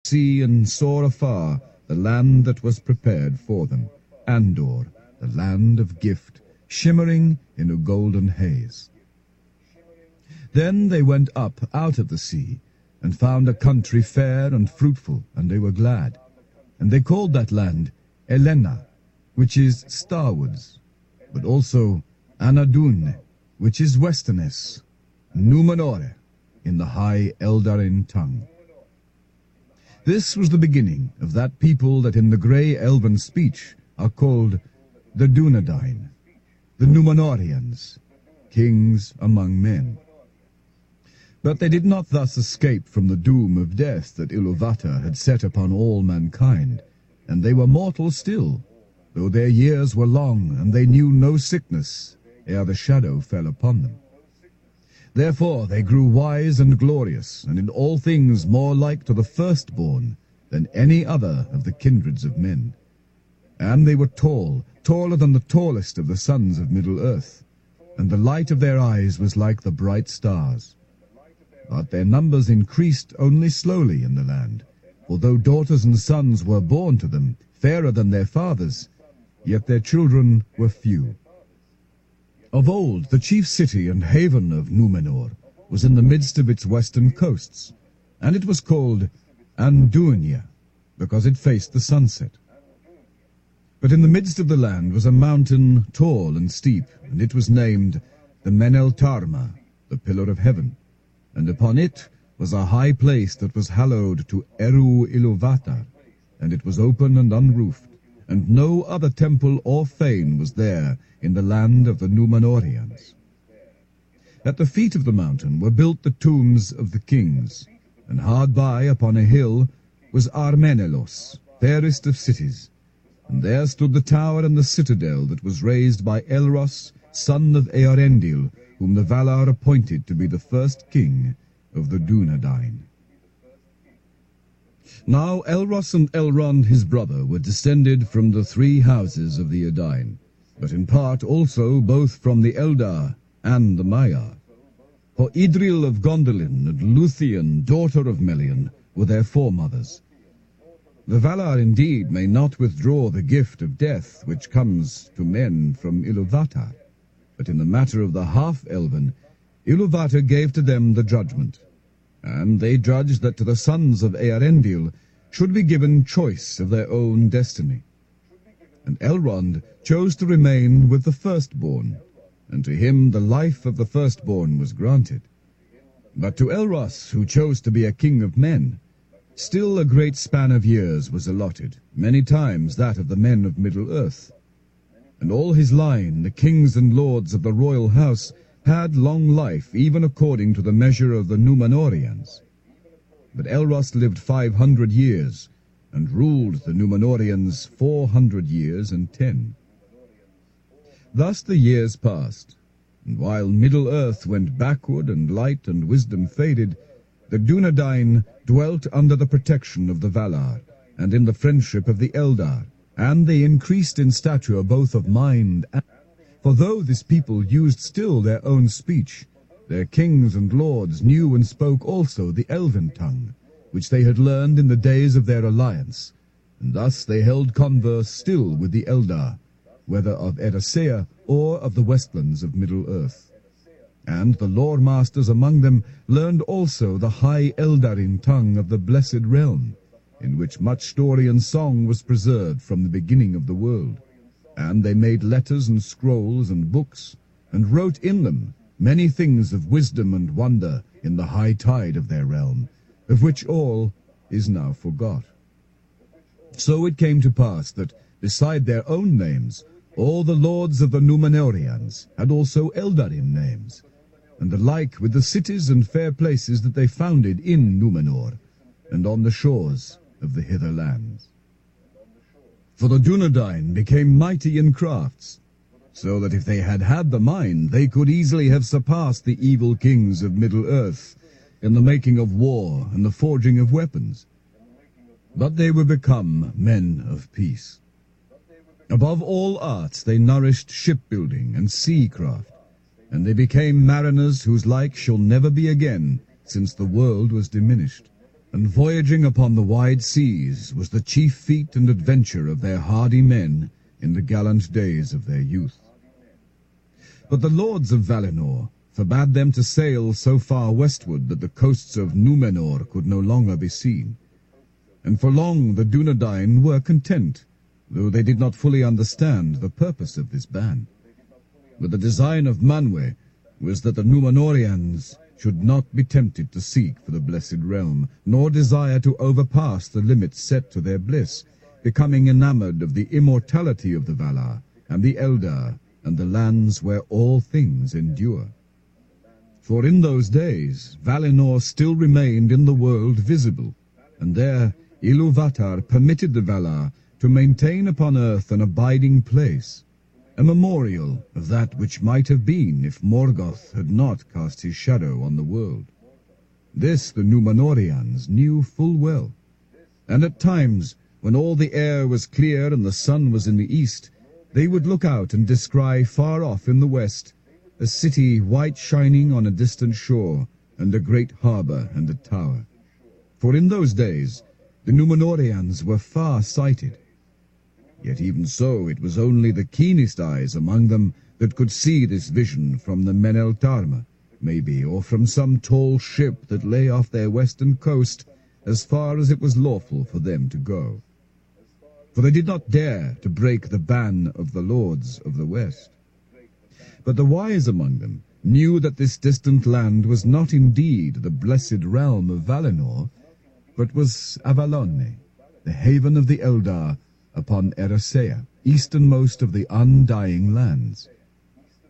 sea and saw afar the land that was prepared for them, Andor, the land of gift, shimmering in a golden haze. Then they went up out of the sea, and found a country fair and fruitful, and they were glad. And they called that land Elena, which is starwards, but also Anadune, which is westerness, Numenore, in the high Eldarin tongue. This was the beginning of that people that in the grey elven speech are called the Dunedain, the Numenorians, kings among men. But they did not thus escape from the doom of death that Iluvatar had set upon all mankind, and they were mortal still, though their years were long, and they knew no sickness ere the shadow fell upon them. Therefore they grew wise and glorious, and in all things more like to the firstborn than any other of the kindreds of men. And they were tall, taller than the tallest of the sons of Middle-earth, and the light of their eyes was like the bright stars. But their numbers increased only slowly in the land, for though daughters and sons were born to them, fairer than their fathers, yet their children were few. Of old, the chief city and haven of Numenor was in the midst of its western coasts, and it was called Andunia, because it faced the sunset. But in the midst of the land was a mountain tall and steep, and it was named the Meneltarma, the pillar of heaven, and upon it was a high place that was hallowed to Eru Iluvatar, and it was open and unroofed, and no other temple or fane was there in the land of the Numenorians. At the feet of the mountain were built the tombs of the kings, and hard by upon a hill was Armenelos, fairest of cities, and there stood the tower and the citadel that was raised by Elros, son of Earendil, whom the Valar appointed to be the first king of the Dunedain. Now Elros and Elrond his brother were descended from the three houses of the Edain, but in part also both from the Eldar and the Maiar. For Idril of Gondolin and Luthien, daughter of Melian, were their foremothers. The Valar indeed may not withdraw the gift of death which comes to men from Iluvatar, but in the matter of the half-elven, Iluvatar gave to them the judgment, and they judged that to the sons of Earendil should be given choice of their own destiny. And Elrond chose to remain with the firstborn, and to him the life of the firstborn was granted. But to Elros, who chose to be a king of men, still a great span of years was allotted, many times that of the men of Middle-earth. And all his line, the kings and lords of the royal house, had long life, even according to the measure of the Numenorians. But Elros lived 500 years, and ruled the Numenorians 400 years and 10. Thus the years passed, and while Middle-earth went backward and light and wisdom faded, the Dunedain dwelt under the protection of the Valar, and in the friendship of the Eldar, and they increased in stature both of mind and... For though this people used still their own speech, their kings and lords knew and spoke also the Elven tongue, which they had learned in the days of their alliance, and thus they held converse still with the Eldar, whether of Eressëa or of the westlands of Middle-earth. And the lore-masters among them learned also the high Eldarin tongue of the Blessed Realm, in which much story and song was preserved from the beginning of the world. And they made letters and scrolls and books, and wrote in them many things of wisdom and wonder in the high tide of their realm, of which all is now forgot. So it came to pass that, beside their own names, all the lords of the Numenorians had also Eldarin names, and the like with the cities and fair places that they founded in Numenor, and on the shores of the hither lands. For the Dunedain became mighty in crafts, so that if they had had the mind, they could easily have surpassed the evil kings of Middle-earth in the making of war and the forging of weapons. But they were become men of peace. Above all arts they nourished shipbuilding and seacraft, and they became mariners whose like shall never be again, since the world was diminished. and voyaging upon the wide seas was the chief feat and adventure of their hardy men in the gallant days of their youth. But the lords of Valinor forbade them to sail so far westward that the coasts of Númenor could no longer be seen. And for long the Dunedain were content, though they did not fully understand the purpose of this ban. But the design of Manwë was that the Númenorians should not be tempted to seek for the blessed realm, nor desire to overpass the limits set to their bliss, becoming enamored of the immortality of the Valar and the Eldar and the lands where all things endure. For in those days Valinor still remained in the world visible, and there Ilúvatar permitted the Valar to maintain upon earth an abiding place, a memorial of that which might have been if Morgoth had not cast his shadow on the world. This the Númenorians knew full well, and at times, when all the air was clear and the sun was in the east, they would look out and descry far off in the west a city white shining on a distant shore, and a great harbour and a tower. For in those days the Númenorians were far-sighted. Yet even so, it was only the keenest eyes among them that could see this vision from the Meneltarma, maybe, or from some tall ship that lay off their western coast as far as it was lawful for them to go. For they did not dare to break the ban of the lords of the west. But the wise among them knew that this distant land was not indeed the blessed realm of Valinor, but was Avalone, the haven of the Eldar upon Eressëa, easternmost of the undying lands.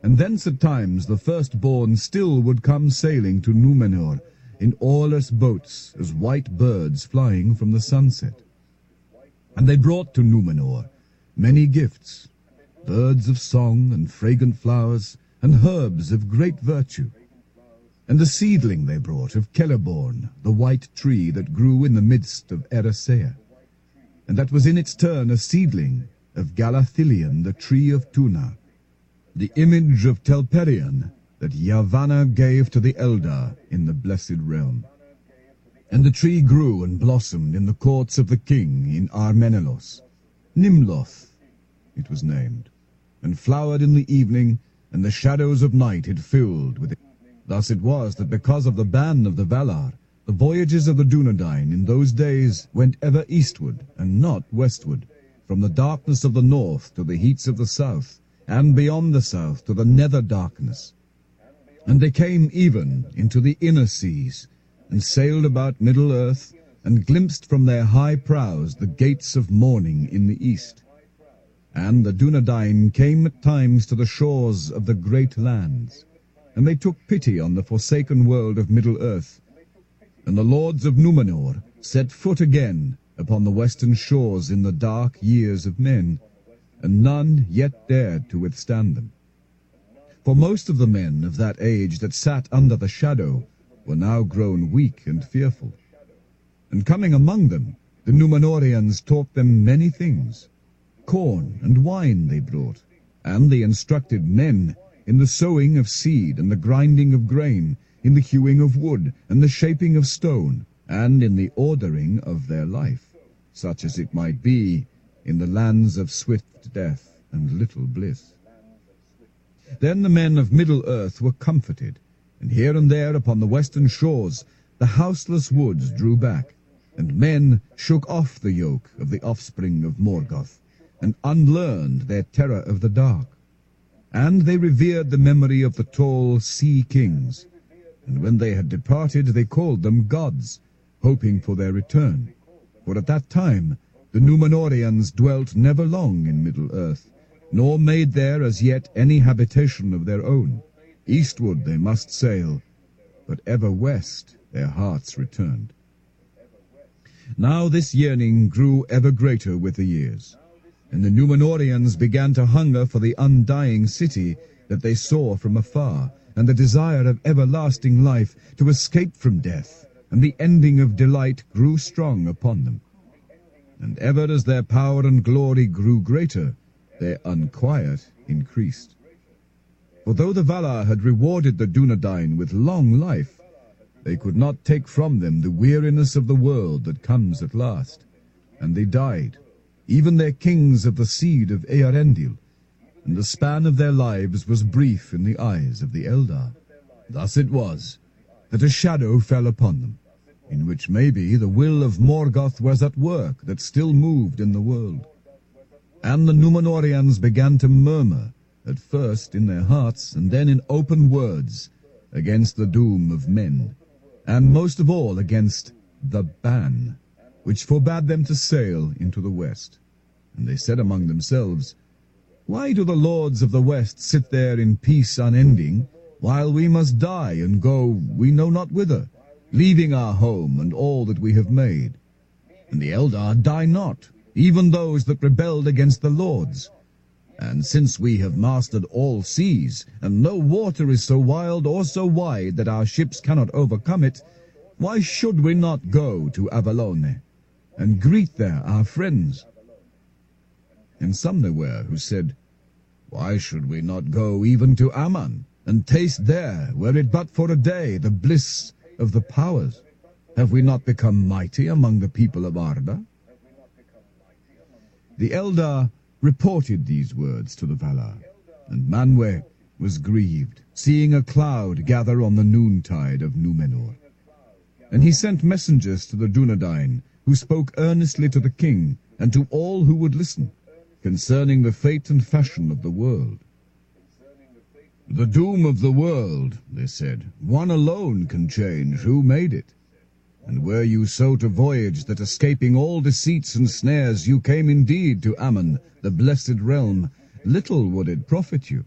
And thence at times the firstborn still would come sailing to Númenor in oarless boats as white birds flying from the sunset. And they brought to Númenor many gifts, birds of song and fragrant flowers, and herbs of great virtue. And the seedling they brought of Celeborn, the white tree that grew in the midst of Eressëa, and that was in its turn a seedling of Galathilion, the tree of Tuna, the image of Telperion that Yavanna gave to the Eldar in the blessed realm. And the tree grew and blossomed in the courts of the king in Armenelos. Nimloth it was named, and flowered in the evening, and the shadows of night it filled with it. Thus it was that because of the ban of the Valar, the voyages of the Dunedain in those days went ever eastward and not westward, from the darkness of the north to the heats of the south, and beyond the south to the nether darkness. And they came even into the inner seas, and sailed about Middle-earth, and glimpsed from their high prows the gates of morning in the east. And the Dunedain came at times to the shores of the great lands, and they took pity on the forsaken world of Middle-earth. And the lords of Númenor set foot again upon the western shores in the dark years of men, and none yet dared to withstand them. For most of the men of that age that sat under the shadow were now grown weak and fearful. And coming among them, the Númenorians taught them many things. Corn and wine they brought, and they instructed men in the sowing of seed and the grinding of grain, in the hewing of wood and the shaping of stone, and in the ordering of their life, such as it might be in the lands of swift death and little bliss. Then the men of Middle-earth were comforted, and here and there upon the western shores the houseless woods drew back, and men shook off the yoke of the offspring of Morgoth, and unlearned their terror of the dark. And they revered the memory of the tall sea kings, and when they had departed they called them gods, hoping for their return. For at that time the Númenorians dwelt never long in Middle-earth, nor made there as yet any habitation of their own. Eastward they must sail, but ever west their hearts returned. Now this yearning grew ever greater with the years, and the Númenorians began to hunger for the undying city that they saw from afar, and the desire of everlasting life, to escape from death, and the ending of delight grew strong upon them. And ever as their power and glory grew greater, their unquiet increased. For though the Valar had rewarded the Dunedain with long life, They could not take from them the weariness of the world that comes at last. And they died, even their kings of the seed of Earendil, and the span of their lives was brief in the eyes of the Eldar. Thus it was that a shadow fell upon them, in which maybe the will of Morgoth was at work that still moved in the world. And the Númenóreans began to murmur, at first in their hearts and then in open words, against the doom of men, and most of all against the ban, which forbade them to sail into the west. And they said among themselves, "Why do the lords of the west sit there in peace unending, while we must die and go we know not whither, leaving our home and all that we have made? And the Eldar die not, even those that rebelled against the lords. And since we have mastered all seas, and no water is so wild or so wide that our ships cannot overcome it, why should we not go to Avalone, and greet there our friends?" And some there were who said, "Why should we not go even to Aman, and taste there, were it but for a day, the bliss of the powers? Have we not become mighty among the people of Arda?" The Eldar reported these words to the Valar, and Manwë was grieved, seeing a cloud gather on the noontide of Númenor. And he sent messengers to the Dunedain, who spoke earnestly to the king and to all who would listen, concerning the fate and fashion of the world. "The doom of the world," they said, "one alone can change, who made it? And were you so to voyage that, escaping all deceits and snares, you came indeed to Aman, the blessed realm, little would it profit you.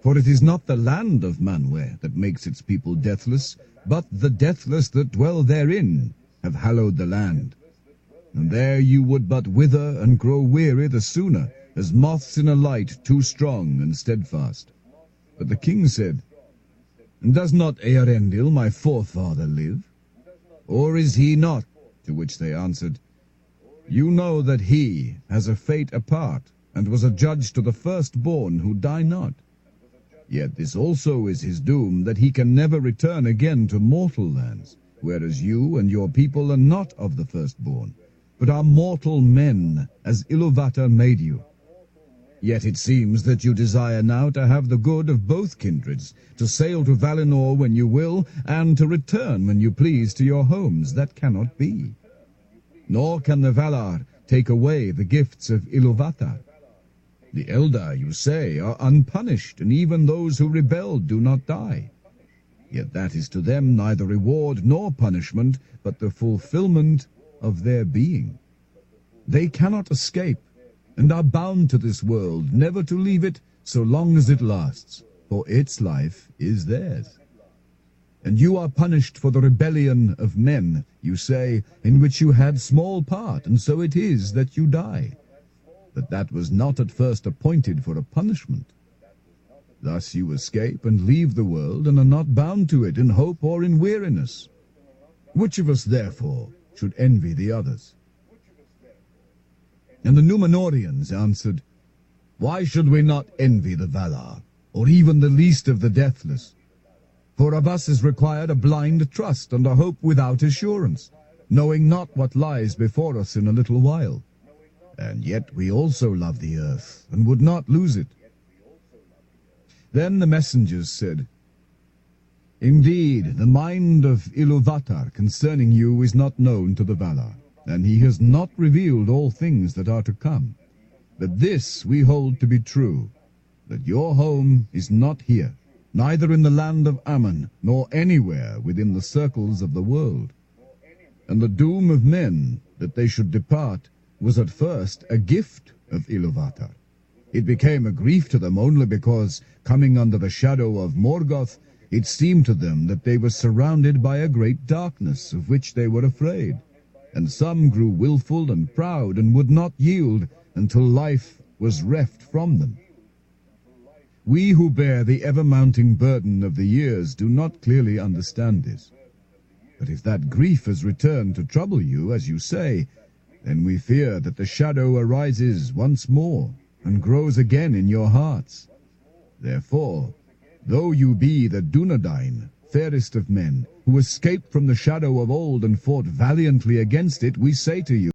For it is not the land of Manwë that makes its people deathless, but the deathless that dwell therein have hallowed the land. And there you would but wither and grow weary the sooner, as moths in a light too strong and steadfast." But the king said, "Does not Eärendil, my forefather, live? Or is he not?" To which they answered, "You know that he has a fate apart, and was a judge to the firstborn who die not. Yet this also is his doom, that he can never return again to mortal lands, whereas you and your people are not of the firstborn, but are mortal men, as Iluvatar made you. Yet it seems that you desire now to have the good of both kindreds, to sail to Valinor when you will, and to return when you please to your homes. That cannot be. Nor can the Valar take away the gifts of Iluvatar. The Eldar, you say, are unpunished, and even those who rebelled do not die. Yet that is to them neither reward nor punishment, but the fulfillment of their being. They cannot escape, and are bound to this world, never to leave it so long as it lasts, for its life is theirs. And you are punished for the rebellion of men, you say, in which you had small part, and so it is that you die. But that was not at first appointed for a punishment. Thus you escape and leave the world, and are not bound to it in hope or in weariness. Which of us, therefore, should envy the others?" And the Númenóreans answered, "Why should we not envy the Valar, or even the least of the deathless? For of us is required a blind trust and a hope without assurance, knowing not what lies before us in a little while. And yet we also love the earth, and would not lose it." Then the messengers said, "Indeed, the mind of Iluvatar concerning you is not known to the Valar, and he has not revealed all things that are to come. But this we hold to be true, that your home is not here, neither in the land of Aman, nor anywhere within the circles of the world. And the doom of men, that they should depart, was at first a gift of Iluvatar. It became a grief to them only because, coming under the shadow of Morgoth, it seemed to them that they were surrounded by a great darkness, of which they were afraid. And some grew willful and proud, and would not yield until life was reft from them. We who bear the ever-mounting burden of the years do not clearly understand this. But if that grief has returned to trouble you, as you say, then we fear that the shadow arises once more, and grows again in your hearts. Therefore, though you be the Dunedain, fairest of men, who escaped from the shadow of old and fought valiantly against it, we say to you,